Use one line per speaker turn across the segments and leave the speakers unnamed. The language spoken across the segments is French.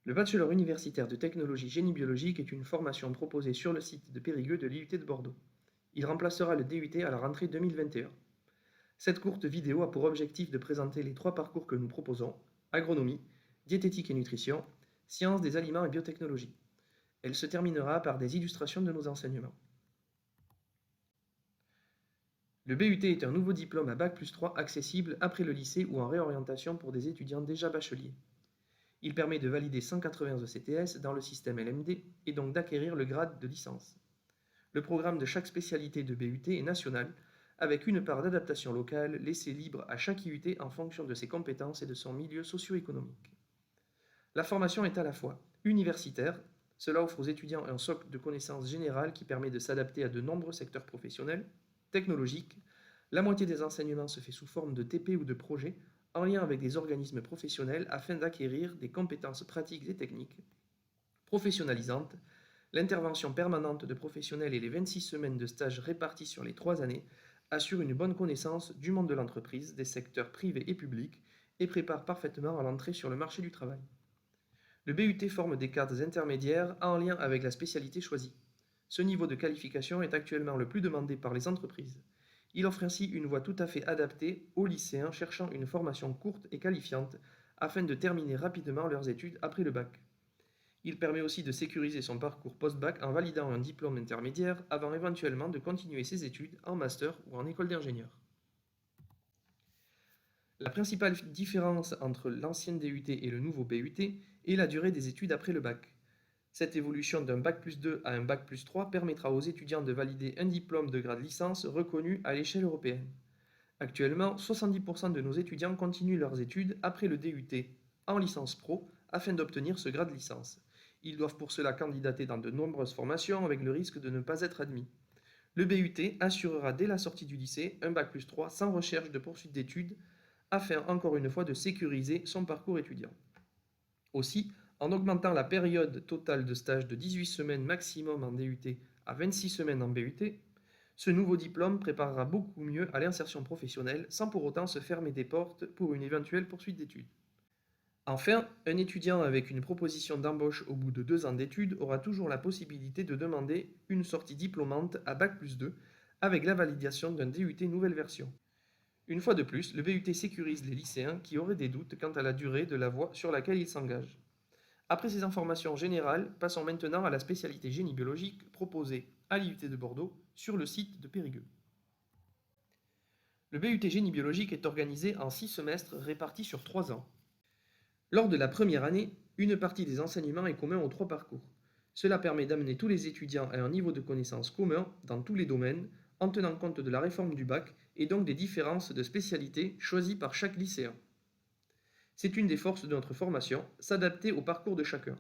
Le bachelor universitaire de technologie génie biologique est une formation proposée sur le site de Périgueux de l'IUT de Bordeaux. Il remplacera le DUT à la rentrée 2021. Cette courte vidéo a pour objectif de présenter les trois parcours que nous proposons: agronomie, diététique et nutrition, sciences des aliments et biotechnologie. Elle se terminera par des illustrations de nos enseignements. Le BUT est un nouveau diplôme à Bac+3 accessible après le lycée ou en réorientation pour des étudiants déjà bacheliers. Il permet de valider 180 ECTS dans le système LMD et donc d'acquérir le grade de licence. Le programme de chaque spécialité de BUT est national, avec une part d'adaptation locale laissée libre à chaque IUT en fonction de ses compétences et de son milieu socio-économique. La formation est à la fois universitaire, cela offre aux étudiants un socle de connaissances générales qui permet de s'adapter à de nombreux secteurs professionnels, technologique, la moitié des enseignements se fait sous forme de TP ou de projet, en lien avec des organismes professionnels afin d'acquérir des compétences pratiques et techniques, professionnalisantes, l'intervention permanente de professionnels et les 26 semaines de stage réparties sur les 3 années assurent une bonne connaissance du monde de l'entreprise, des secteurs privés et publics et préparent parfaitement à l'entrée sur le marché du travail. Le BUT forme des cadres intermédiaires en lien avec la spécialité choisie. Ce niveau de qualification est actuellement le plus demandé par les entreprises. Il offre ainsi une voie tout à fait adaptée aux lycéens cherchant une formation courte et qualifiante afin de terminer rapidement leurs études après le bac. Il permet aussi de sécuriser son parcours post-bac en validant un diplôme intermédiaire avant éventuellement de continuer ses études en master ou en école d'ingénieur. La principale différence entre l'ancien DUT et le nouveau BUT est la durée des études après le bac. Cette évolution d'un bac+2 à un bac+3 permettra aux étudiants de valider un diplôme de grade licence reconnu à l'échelle européenne. Actuellement, 70% de nos étudiants continuent leurs études après le DUT en licence pro afin d'obtenir ce grade licence. Ils doivent pour cela candidater dans de nombreuses formations avec le risque de ne pas être admis. Le BUT assurera dès la sortie du lycée un bac+3 sans recherche de poursuite d'études afin encore une fois de sécuriser son parcours étudiant. Aussi, en augmentant la période totale de stage de 18 semaines maximum en DUT à 26 semaines en BUT, ce nouveau diplôme préparera beaucoup mieux à l'insertion professionnelle sans pour autant se fermer des portes pour une éventuelle poursuite d'études. Enfin, un étudiant avec une proposition d'embauche au bout de 2 ans d'études aura toujours la possibilité de demander une sortie diplômante à bac+2 avec la validation d'un DUT nouvelle version. Une fois de plus, le BUT sécurise les lycéens qui auraient des doutes quant à la durée de la voie sur laquelle ils s'engagent. Après ces informations générales, passons maintenant à la spécialité génie biologique proposée à l'IUT de Bordeaux sur le site de Périgueux. Le BUT génie biologique est organisé en 6 semestres répartis sur 3 ans. Lors de la première année, une partie des enseignements est commun aux 3 parcours. Cela permet d'amener tous les étudiants à un niveau de connaissance commun dans tous les domaines, en tenant compte de la réforme du bac et donc des différences de spécialité choisies par chaque lycéen. C'est une des forces de notre formation, s'adapter au parcours de chacun.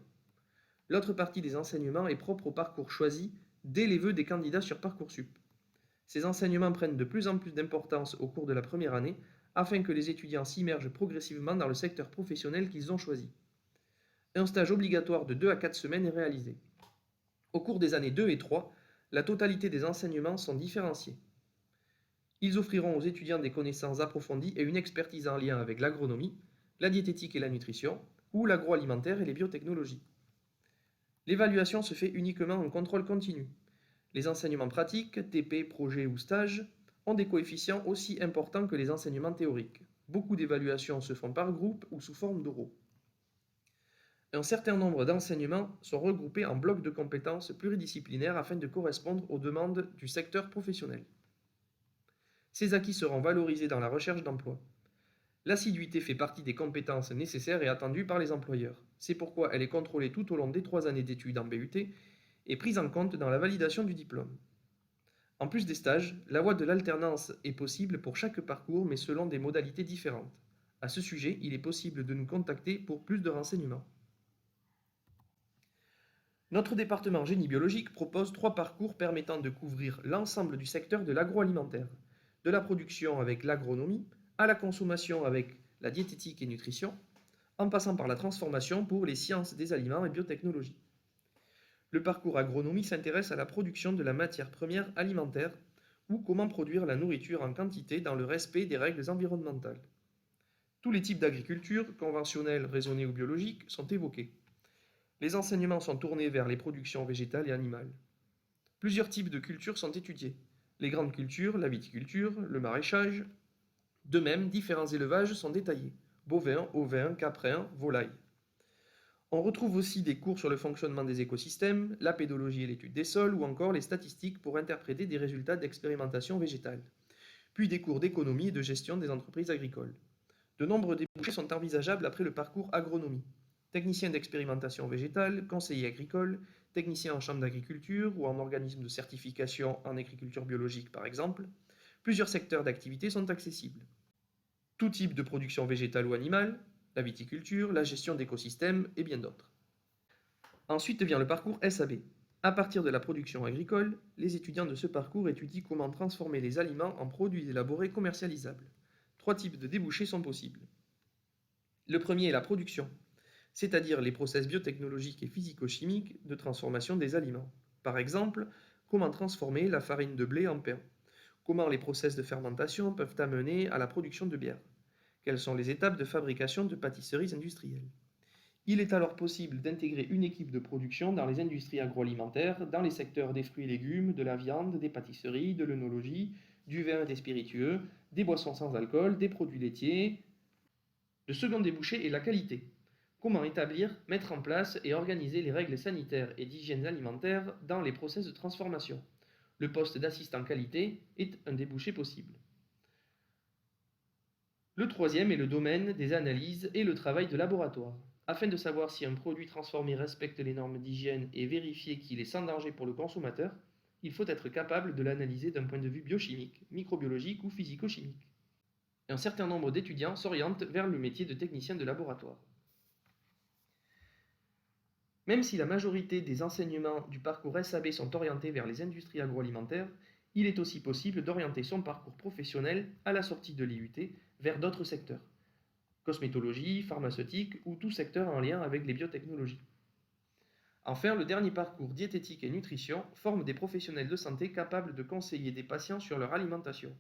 L'autre partie des enseignements est propre au parcours choisi dès les vœux des candidats sur Parcoursup. Ces enseignements prennent de plus en plus d'importance au cours de la première année afin que les étudiants s'immergent progressivement dans le secteur professionnel qu'ils ont choisi. Un stage obligatoire de 2 à 4 semaines est réalisé. Au cours des années 2 et 3, la totalité des enseignements sont différenciés. Ils offriront aux étudiants des connaissances approfondies et une expertise en lien avec l'agronomie, la diététique et la nutrition, ou l'agroalimentaire et les biotechnologies. L'évaluation se fait uniquement en contrôle continu. Les enseignements pratiques, TP, projet ou stage, ont des coefficients aussi importants que les enseignements théoriques. Beaucoup d'évaluations se font par groupe ou sous forme d'oraux. Un certain nombre d'enseignements sont regroupés en blocs de compétences pluridisciplinaires afin de correspondre aux demandes du secteur professionnel. Ces acquis seront valorisés dans la recherche d'emploi. L'assiduité fait partie des compétences nécessaires et attendues par les employeurs. C'est pourquoi elle est contrôlée tout au long des 3 années d'études en BUT et prise en compte dans la validation du diplôme. En plus des stages, la voie de l'alternance est possible pour chaque parcours mais selon des modalités différentes. À ce sujet, il est possible de nous contacter pour plus de renseignements. Notre département génie biologique propose 3 parcours permettant de couvrir l'ensemble du secteur de l'agroalimentaire, de la production avec l'agronomie, à la consommation avec la diététique et nutrition, en passant par la transformation pour les sciences des aliments et biotechnologie. Le parcours agronomie s'intéresse à la production de la matière première alimentaire ou comment produire la nourriture en quantité dans le respect des règles environnementales. Tous les types d'agriculture, conventionnelle, raisonnée ou biologique, sont évoqués. Les enseignements sont tournés vers les productions végétales et animales. Plusieurs types de cultures sont étudiés. Les grandes cultures, la viticulture, le maraîchage. De même, différents élevages sont détaillés. Bovins, ovins, caprins, volailles. On retrouve aussi des cours sur le fonctionnement des écosystèmes, la pédologie et l'étude des sols, ou encore les statistiques pour interpréter des résultats d'expérimentation végétale. Puis des cours d'économie et de gestion des entreprises agricoles. De nombreux débouchés sont envisageables après le parcours agronomie. Technicien d'expérimentation végétale, conseiller agricole, technicien en chambre d'agriculture ou en organisme de certification en agriculture biologique par exemple, plusieurs secteurs d'activité sont accessibles. Tout type de production végétale ou animale, la viticulture, la gestion d'écosystèmes et bien d'autres. Ensuite vient le parcours SAB. À partir de la production agricole, les étudiants de ce parcours étudient comment transformer les aliments en produits élaborés commercialisables. Trois types de débouchés sont possibles. Le premier est la production, c'est-à-dire les process biotechnologiques et physico-chimiques de transformation des aliments. Par exemple, comment transformer la farine de blé en pain. Comment les process de fermentation peuvent amener à la production de bière. Quelles sont les étapes de fabrication de pâtisseries industrielles. Il est alors possible d'intégrer une équipe de production dans les industries agroalimentaires, dans les secteurs des fruits et légumes, de la viande, des pâtisseries, de l'œnologie, du vin et des spiritueux, des boissons sans alcool, des produits laitiers. Le second débouché est la qualité. Comment établir, mettre en place et organiser les règles sanitaires et d'hygiène alimentaire dans les process de transformation. Le poste d'assistant qualité est un débouché possible. Le troisième est le domaine des analyses et le travail de laboratoire. Afin de savoir si un produit transformé respecte les normes d'hygiène et vérifier qu'il est sans danger pour le consommateur, il faut être capable de l'analyser d'un point de vue biochimique, microbiologique ou physico-chimique. Un certain nombre d'étudiants s'orientent vers le métier de technicien de laboratoire. Même si la majorité des enseignements du parcours SAB sont orientés vers les industries agroalimentaires, il est aussi possible d'orienter son parcours professionnel à la sortie de l'IUT vers d'autres secteurs. Cosmétologie, pharmaceutique ou tout secteur en lien avec les biotechnologies. Enfin, le dernier parcours diététique et nutrition forme des professionnels de santé capables de conseiller des patients sur leur alimentation.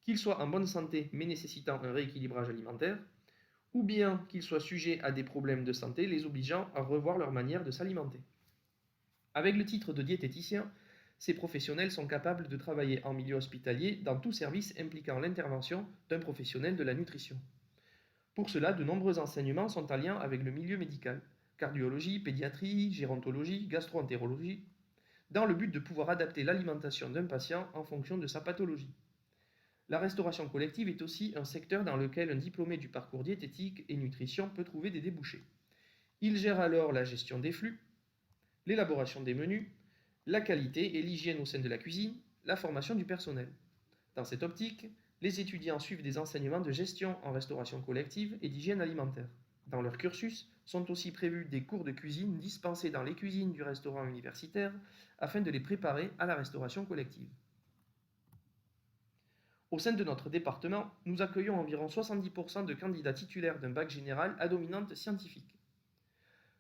Qu'ils soient en bonne santé mais nécessitant un rééquilibrage alimentaire, ou bien qu'ils soient sujets à des problèmes de santé les obligeant à revoir leur manière de s'alimenter. Avec le titre de diététicien, ces professionnels sont capables de travailler en milieu hospitalier dans tout service impliquant l'intervention d'un professionnel de la nutrition. Pour cela, de nombreux enseignements sont en lien avec le milieu médical, cardiologie, pédiatrie, gérontologie, gastro-entérologie, dans le but de pouvoir adapter l'alimentation d'un patient en fonction de sa pathologie. La restauration collective est aussi un secteur dans lequel un diplômé du parcours diététique et nutrition peut trouver des débouchés. Il gère alors la gestion des flux, l'élaboration des menus, la qualité et l'hygiène au sein de la cuisine, la formation du personnel. Dans cette optique, les étudiants suivent des enseignements de gestion en restauration collective et d'hygiène alimentaire. Dans leur cursus sont aussi prévus des cours de cuisine dispensés dans les cuisines du restaurant universitaire afin de les préparer à la restauration collective. Au sein de notre département, nous accueillons environ 70% de candidats titulaires d'un bac général à dominante scientifique.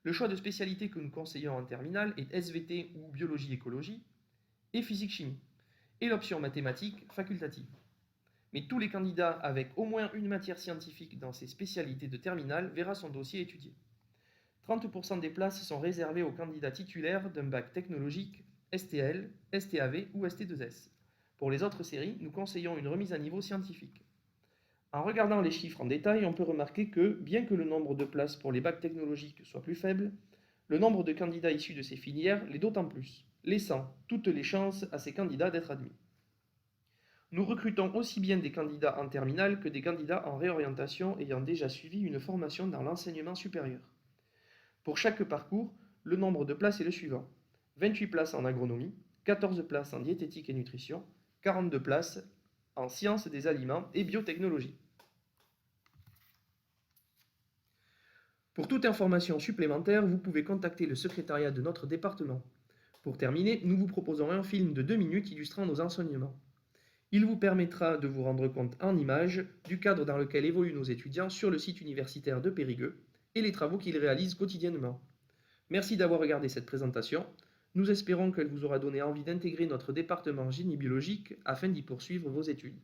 Le choix de spécialité que nous conseillons en terminale est SVT ou biologie-écologie et physique-chimie, et l'option mathématiques facultative. Mais tous les candidats avec au moins une matière scientifique dans ces spécialités de terminale verra son dossier étudié. 30% des places sont réservées aux candidats titulaires d'un bac technologique, STL, STAV ou ST2S. Pour les autres séries, nous conseillons une remise à niveau scientifique. En regardant les chiffres en détail, on peut remarquer que, bien que le nombre de places pour les bacs technologiques soit plus faible, le nombre de candidats issus de ces filières l'est d'autant plus, laissant toutes les chances à ces candidats d'être admis. Nous recrutons aussi bien des candidats en terminale que des candidats en réorientation ayant déjà suivi une formation dans l'enseignement supérieur. Pour chaque parcours, le nombre de places est le suivant: 28 places en agronomie, 14 places en diététique et nutrition, 42 places en sciences des aliments et biotechnologie. Pour toute information supplémentaire, vous pouvez contacter le secrétariat de notre département. Pour terminer, nous vous proposons un film de 2 minutes illustrant nos enseignements. Il vous permettra de vous rendre compte en images du cadre dans lequel évoluent nos étudiants sur le site universitaire de Périgueux et les travaux qu'ils réalisent quotidiennement. Merci d'avoir regardé cette présentation. Nous espérons qu'elle vous aura donné envie d'intégrer notre département génie biologique afin d'y poursuivre vos études.